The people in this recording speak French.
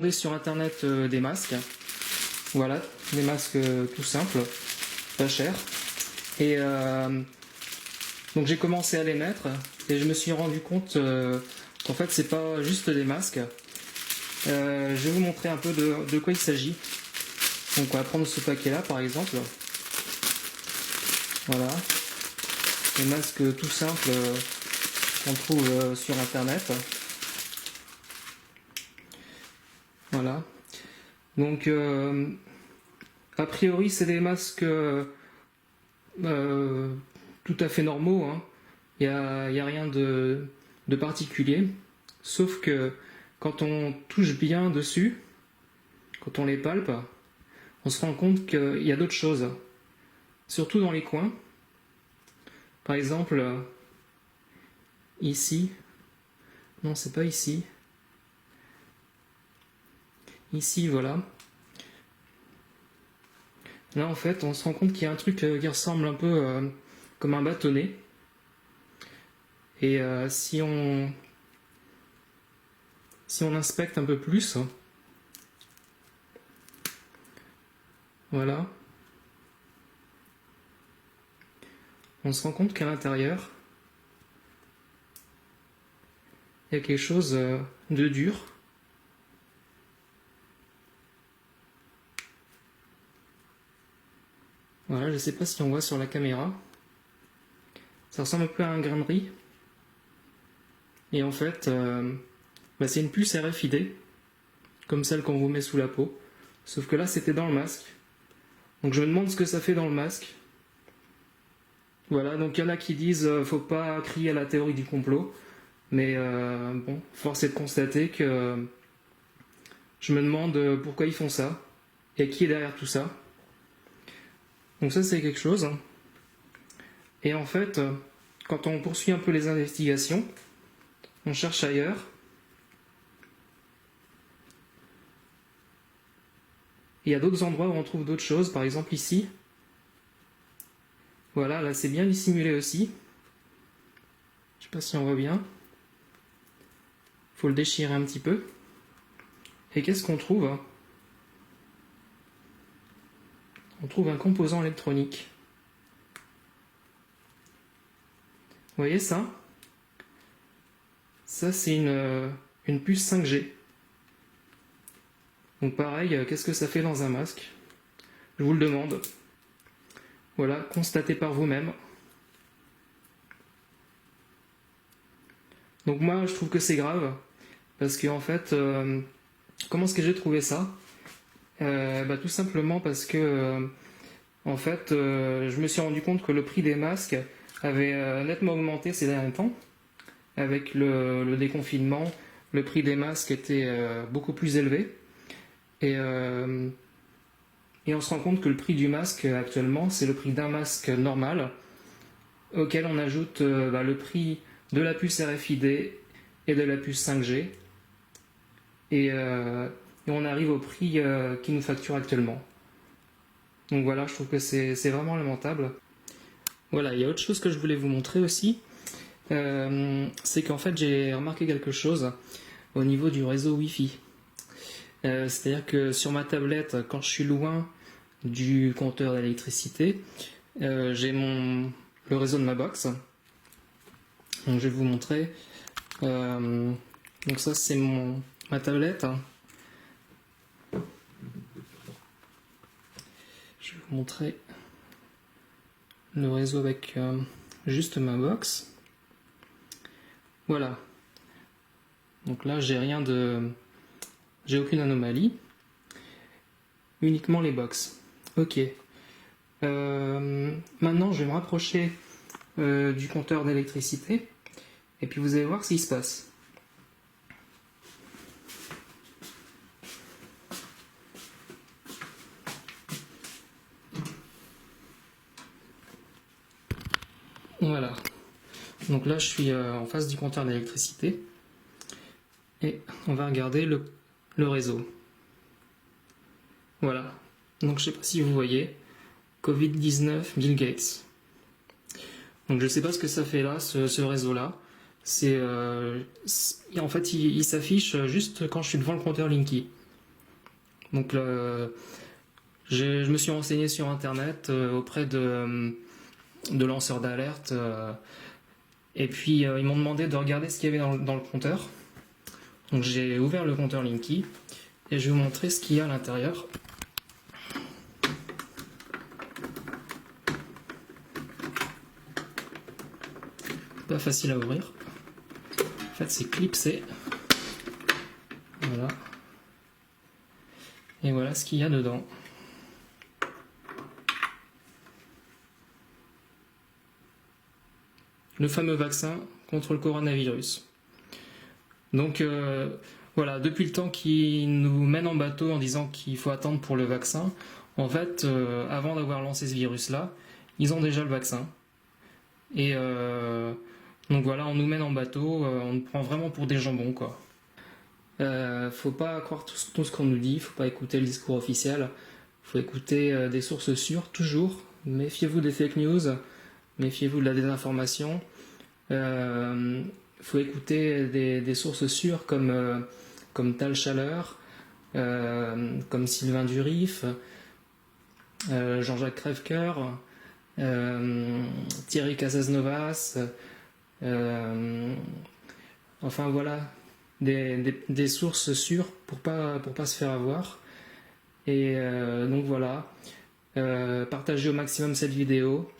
Sur internet des masques, voilà, des masques tout simples, pas chers, et donc j'ai commencé à les mettre et je me suis rendu compte qu'en fait c'est pas juste des masques. Je vais vous montrer un peu de quoi il s'agit. Donc on va prendre ce paquet là par exemple, voilà, des masques tout simples qu'on trouve sur internet. Voilà. Donc, a priori, c'est des masques tout à fait normaux, hein. Il n'y a rien de particulier. Sauf que quand on touche bien dessus, quand on les palpe, on se rend compte qu'il y a d'autres choses. Surtout dans les coins. Par exemple, ici. Non, c'est pas ici. Ici, voilà. Là, en fait, on se rend compte qu'il y a un truc qui ressemble un peu comme un bâtonnet. Et si on inspecte un peu plus, voilà, on se rend compte qu'à l'intérieur, il y a quelque chose de dur. Voilà, je ne sais pas si on voit sur la caméra. Ça ressemble un peu à un grain de riz. Et en fait, c'est une puce RFID, comme celle qu'on vous met sous la peau. Sauf que là, c'était dans le masque. Donc je me demande ce que ça fait dans le masque. Voilà, donc il y en a qui disent faut pas crier à la théorie du complot. Mais bon, force est de constater que je me demande pourquoi ils font ça. Et qui est derrière tout ça. Donc ça, c'est quelque chose. Et en fait, quand on poursuit un peu les investigations, on cherche ailleurs. Il y a d'autres endroits où on trouve d'autres choses, par exemple ici. Voilà, là c'est bien dissimulé aussi. Je sais pas si on voit bien. Faut le déchirer un petit peu. Et qu'est-ce qu'on trouve? On trouve un composant électronique. Vous voyez ça? Ça c'est une puce 5G. Donc pareil, qu'est-ce que ça fait dans un masque? Je vous le demande. Voilà, constatez par vous-même. Donc moi je trouve que c'est grave, parce que en fait, comment est-ce que j'ai trouvé ça? Tout simplement parce que en fait, je me suis rendu compte que le prix des masques avait nettement augmenté ces derniers temps. Avec le déconfinement, le prix des masques était beaucoup plus élevé. Et on se rend compte que le prix du masque actuellement, c'est le prix d'un masque normal, auquel on ajoute le prix de la puce RFID et de la puce 5G. Et on arrive au prix qu'ils nous facturent actuellement. Donc voilà, je trouve que c'est vraiment lamentable. Voilà, il y a autre chose que je voulais vous montrer aussi. C'est qu'en fait j'ai remarqué quelque chose au niveau du réseau Wi-Fi. C'est-à-dire que sur ma tablette, quand je suis loin du compteur d'électricité, j'ai le réseau de ma box. Donc je vais vous montrer. Donc ça c'est ma tablette. Je vais vous montrer le réseau avec juste ma box. Voilà. Donc là j'ai aucune anomalie. Uniquement les box. Ok. Maintenant je vais me rapprocher du compteur d'électricité et puis vous allez voir ce qui se passe. Voilà. Donc là je suis en face du compteur d'électricité et on va regarder le réseau. Voilà. Donc je sais pas si vous voyez, Covid-19 Bill Gates. Donc je sais pas ce que ça fait là, ce réseau-là. En fait, il s'affiche juste quand je suis devant le compteur Linky. Donc je me suis renseigné sur internet auprès de lanceurs d'alerte et puis ils m'ont demandé de regarder ce qu'il y avait dans le compteur. Donc j'ai ouvert le compteur Linky et je vais vous montrer ce qu'il y a à l'intérieur. Pas facile à ouvrir. En fait, c'est clipsé. Voilà. Et voilà ce qu'il y a dedans. Le fameux vaccin contre le coronavirus. Donc voilà, depuis le temps qu'ils nous mènent en bateau en disant qu'il faut attendre pour le vaccin, en fait, avant d'avoir lancé ce virus-là, ils ont déjà le vaccin. Et donc voilà, on nous mène en bateau, on nous prend vraiment pour des jambons, quoi. Faut pas croire tout ce qu'on nous dit, faut pas écouter le discours officiel, faut écouter des sources sûres, toujours. Méfiez-vous des fake news, méfiez-vous de la désinformation. Faut écouter des sources sûres comme Tal Chaleur, comme Sylvain Durif, Jean-Jacques Crèvecoeur, Thierry Casasnovas, enfin voilà, des sources sûres pour pas se faire avoir. Et donc voilà, partagez au maximum cette vidéo.